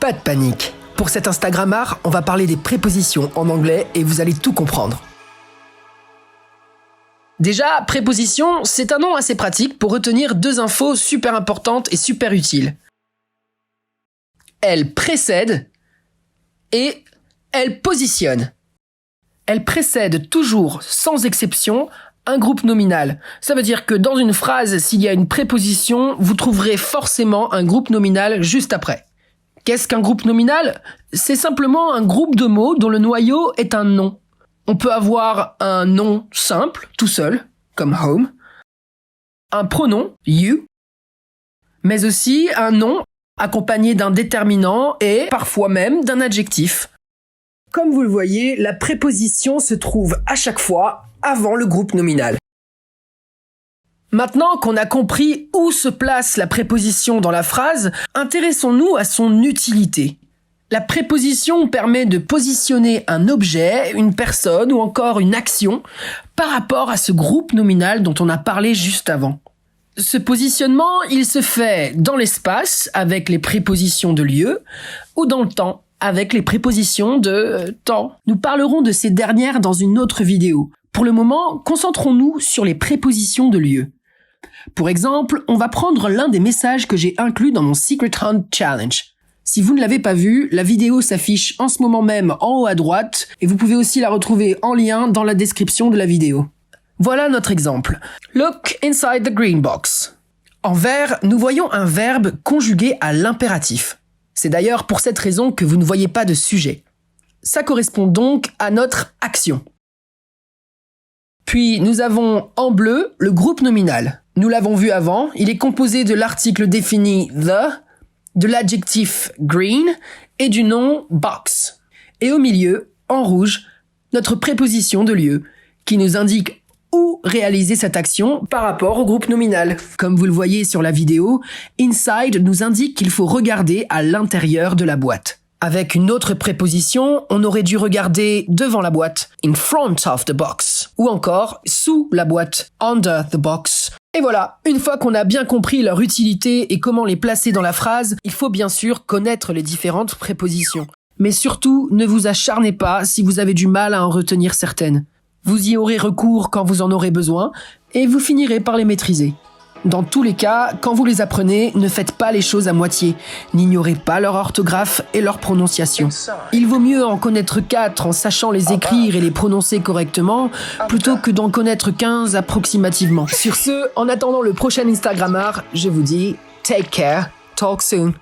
Pas de panique. Pour cet Instagrammar, on va parler des prépositions en anglais et vous allez tout comprendre. Déjà, préposition, c'est un nom assez pratique pour retenir deux infos super importantes et super utiles. Elle précède et elle positionne. Elle précède toujours, sans exception, un groupe nominal. Ça veut dire que dans une phrase, s'il y a une préposition, vous trouverez forcément un groupe nominal juste après. Qu'est-ce qu'un groupe nominal ? C'est simplement un groupe de mots dont le noyau est un nom. On peut avoir un nom simple, tout seul, comme home, un pronom, you, mais aussi un nom accompagné d'un déterminant et parfois même d'un adjectif. Comme vous le voyez, la préposition se trouve à chaque fois avant le groupe nominal. Maintenant qu'on a compris où se place la préposition dans la phrase, intéressons-nous à son utilité. La préposition permet de positionner un objet, une personne ou encore une action par rapport à ce groupe nominal dont on a parlé juste avant. Ce positionnement, il se fait dans l'espace avec les prépositions de lieu ou dans le temps avec les prépositions de temps. Nous parlerons de ces dernières dans une autre vidéo. Pour le moment, concentrons-nous sur les prépositions de lieu. Pour exemple, on va prendre l'un des messages que j'ai inclus dans mon Secret Hunt Challenge. Si vous ne l'avez pas vu, la vidéo s'affiche en ce moment même en haut à droite et vous pouvez aussi la retrouver en lien dans la description de la vidéo. Voilà notre exemple. Look inside the green box. En vert, nous voyons un verbe conjugué à l'impératif. C'est d'ailleurs pour cette raison que vous ne voyez pas de sujet. Ça correspond donc à notre action. Puis nous avons en bleu le groupe nominal. Nous l'avons vu avant, il est composé de l'article défini the, de l'adjectif green et du nom box. Et au milieu, en rouge, notre préposition de lieu, qui nous indique où réaliser cette action par rapport au groupe nominal. Comme vous le voyez sur la vidéo, inside nous indique qu'il faut regarder à l'intérieur de la boîte. Avec une autre préposition, on aurait dû regarder devant la boîte, in front of the box, ou encore sous la boîte, under the box. Et voilà, une fois qu'on a bien compris leur utilité et comment les placer dans la phrase, il faut bien sûr connaître les différentes prépositions. Mais surtout, ne vous acharnez pas si vous avez du mal à en retenir certaines. Vous y aurez recours quand vous en aurez besoin, et vous finirez par les maîtriser. Dans tous les cas, quand vous les apprenez, ne faites pas les choses à moitié. N'ignorez pas leur orthographe et leur prononciation. Il vaut mieux en connaître 4 en sachant les écrire et les prononcer correctement, plutôt que d'en connaître 15 approximativement. Sur ce, en attendant le prochain Instagrammar, je vous dis take care, talk soon.